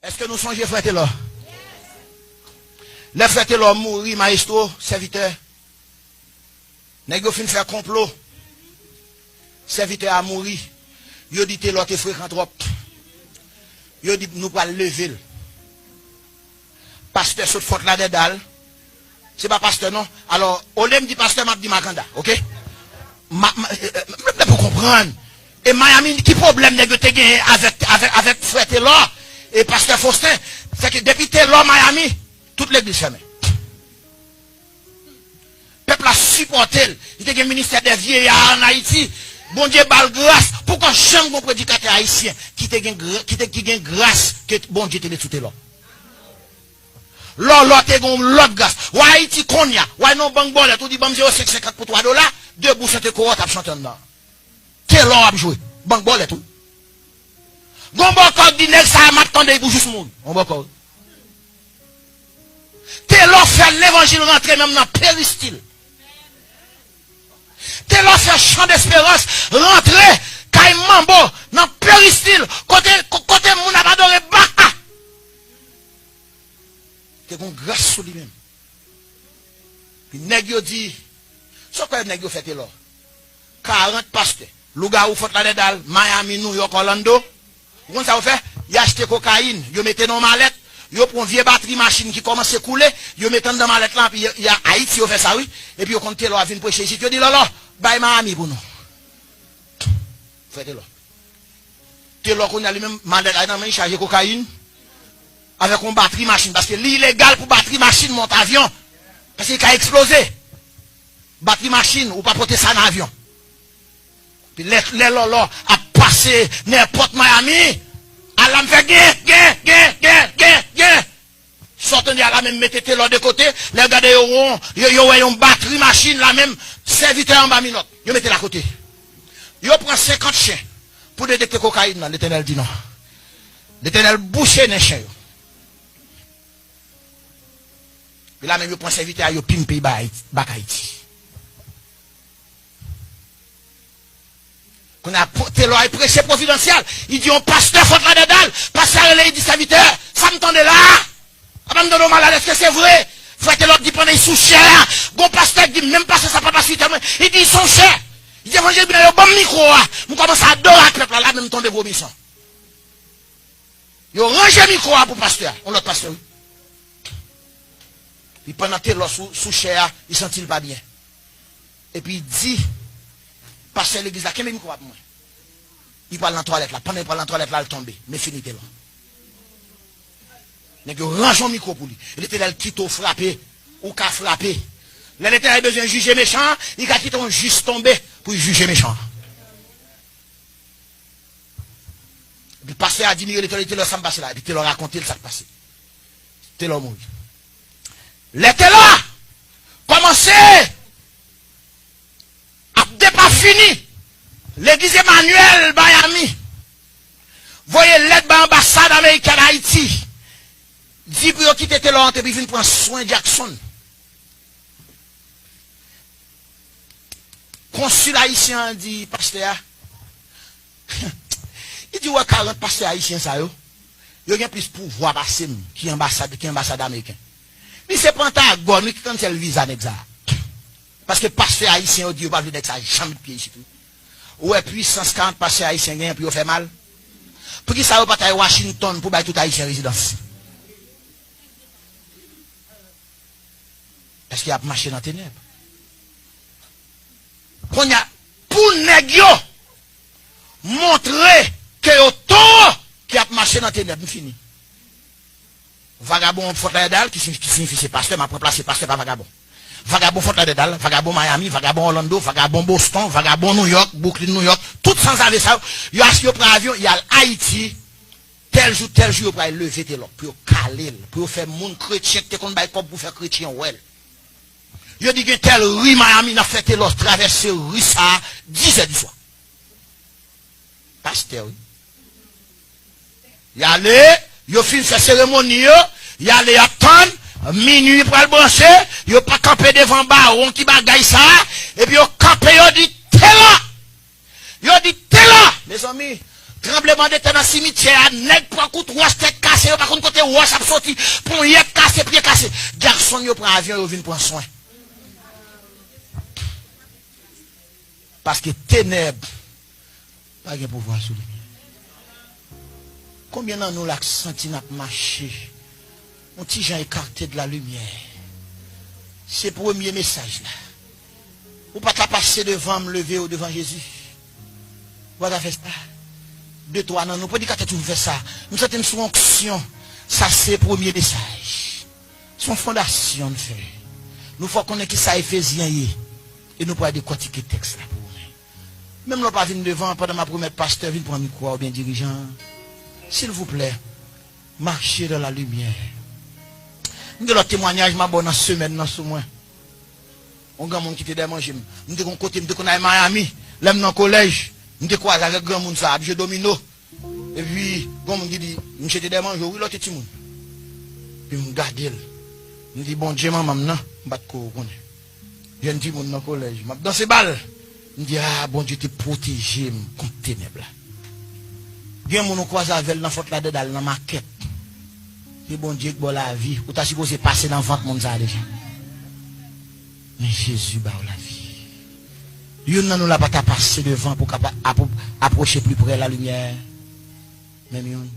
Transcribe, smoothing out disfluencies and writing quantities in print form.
Est-ce que nous songeons frère là? Les frères là mourir, maestro, serviteur. Nèg fin faire complot. Serviteur a mouru. Yo dit t'es l'autre fréquent trop. Yo dit nous pas lever. Pasteur saute faute là dedans. C'est pas pasteur non. Alors, au lieu me dit pasteur m'a dit Makanda, OK? Pour comprendre. Et Miami qui problème nèg te gagné avec frère Taylor et pasteur Faustin, c'est que depuis Taylor Miami, toute l'église fermée. Peuple a supporté. Il y a un ministère des vieillards en Haïti. Bon Dieu, balle grâce. Pourquoi jamais mon prédicateur haïtien qui a grâce que bon Dieu te l'a tout là? L'autre te gon l'autre grâce. Ou Haïti konya. Ou non banque bon tout dit bam 0,550 pour $3. Deux bouches de cohorte à chanter dedans. Quel l'on a joué? Banque bon tout. Gon bon code dit nèg ça m'attendait pour juste mourir. On bon code. T'es là faire l'évangile rentrer même dans péristyle. T'es là faire chant d'espérance rentrer kay mambo dans péristyle côté moun a adoré baka. T'es gon grâce sur lui-même. Puis nèg yo dit so quoi nèg yo fait là 40 pasteurs Louga ou faut la dedal Miami New York Orlando on ça fait y acheter cocaïne yo mettez dans mallette yo prend vieux batterie machine qui commence à couler yo mettez dans mallette là puis y a Haïti yo fait ça oui et puis yo compte là vinn prêcher ici yo dit là bye Miami pour nous faites là t'es là qu'on a lui-même mallette dans main charger cocaïne avec une batterie machine parce que l'illégal pour batterie machine monte avion parce qu'il a explosé batterie machine ou pas porter ça dans avion puis les lolo a passé n'importe Miami à la me fait gain sortez à la même mettez l'autre de côté les regardez yo une batterie machine la même serviteur en bas minute yo mettez la côté yo prend 50 chiens pour détecter cocaïne dans l'Éternel dit non l'Éternel boucher les chiens puis là même yo prend serviteur yo pimper ba Haïti qu'on a Taylor prêché providentiel il dit on pasteur faut la dedans pasteur il dit serviteur ça me tendait là avant de nous malade est-ce que c'est vrai frère Taylor dit pendant sous cher bon pasteur dit même pas ça pas suite il dit ils sont chers il dit évangile bien yo bon micro on commence à adorer peuple là même tomber vomissant yo ranger micro pour pasteur on l'autre pasteur puis pendant Taylor sous cher il sentit pas bien et puis il dit pasteur l'église là quel micro pour moi il parle dans la toilette là pendant il parle dans la toilette là il tombe mais fini là nèg range un micro pour lui l'Éternel quitte au frapper ou qu'a frapper l'Éternel a besoin de juger méchant il a quitté un juste tomber pour juger méchant le pasteur a dit l'Éternel ça me passe là et puis il leur raconté ça passé t'es là mourir l'Éternel commencé pas fini. L'église Emmanuel Miami. Voyez l'aide de l'ambassade américaine à Haïti. Dit pour quitter Taylor et puis venir prendre soin de Jackson. Consul haïtien dit pasteur. Il dit ouais 40 pasteurs haïtiens ça yo. Yo gen plus pouvoir passer qui ambassade américaine. Mais c'est Pentagone qui quand le visa nexa. Parce que pasteur haïtien, Dieu pas venir avec ça, jamais de pied ici. Ouais, puissance 40 pasteurs haïtiens gagnent, puis on fait mal. Pour qui ça va pas à Washington pour bailler tout haïtien résidence? Parce qu'il a marché dans les ténèbres. Qu'on a, pour négio, montrer que le tort qui a marché dans les ténèbres, nous fini. Vagabond, faut la qui signifie c'est pasteur, m'a remplacé pasteur par vagabond. Vagabond Fort Lauderdale, vagabond Miami, vagabond Orlando, vagabond Boston, vagabond New York, Brooklyn, New York, tout sans avec ça. Il y a un avion, il y a Haïti, tel jour, pour lever tes lots, pour caler, pour faire mon chrétien, pour faire chrétien, ouais. Il dit que tel rue Miami n'a fait tes lots, traverser rue ça, 10 heures du soir. Pasteur, oui. Il y a allé, il a fait cérémonie, il y a allé attendre. Minuit pour le brancher, yo pas camper devant baron qui bagaille ça, et puis yo camper, yo dit Taylor. Yo dit Taylor. Mes amis, tremblement de terre dans le cimetière, nèg prend coup 3 têtes cassées, par contre roche a sorti, pour y casser, pied cassé. Garçon, yo prend avion, yo vient prendre soin. Parce que ténèbres, pas de pouvoir sur lui. Combien d'entre nous l'a senti n'a marché? On petit gens écarté de la lumière. C'est le premier message là. Ou pas t'as passé devant me lever ou devant Jésus. Vous avez fait ça. De toi, non, nous pas dire que tu fais ça. Nous sommes sous onction. Ça c'est le premier message. Son fondation de fait. Nous faut qu'on ait qui ça Éphésiens et nous pas décortiquer texte là pour nous. Même nous pas venir devant pendant ma première pasteur vient prendre micro ou bien dirigeant. S'il vous plaît, marchez dans la lumière. Nous avons le témoignage ma bonne semaine dans ce mois. On grand monde qui te démange. Nous avons côté nous connais Miami, l'aime dans collège, nous te croise avec grand monde ça, je domino. Et puis grand monde qui dit monsieur te démange, oui l'autre petit monde. Puis me garder. Me dit bon Dieu maman non, m'bat ko connaît. Jeune petit monde dans collège, m'a dans ces balles. Me dit ah bon Dieu te protéger contre ténèbres là. Bien mon croise avec dans faute là dedans dans maquette. C'est bon Dieu qui bon la vie, ou t'as supposé passer dans ventre monde ça déjà. Mais Jésus ba la vie. Yon nan nous la pas passer devant pour approcher plus près la lumière. Même yon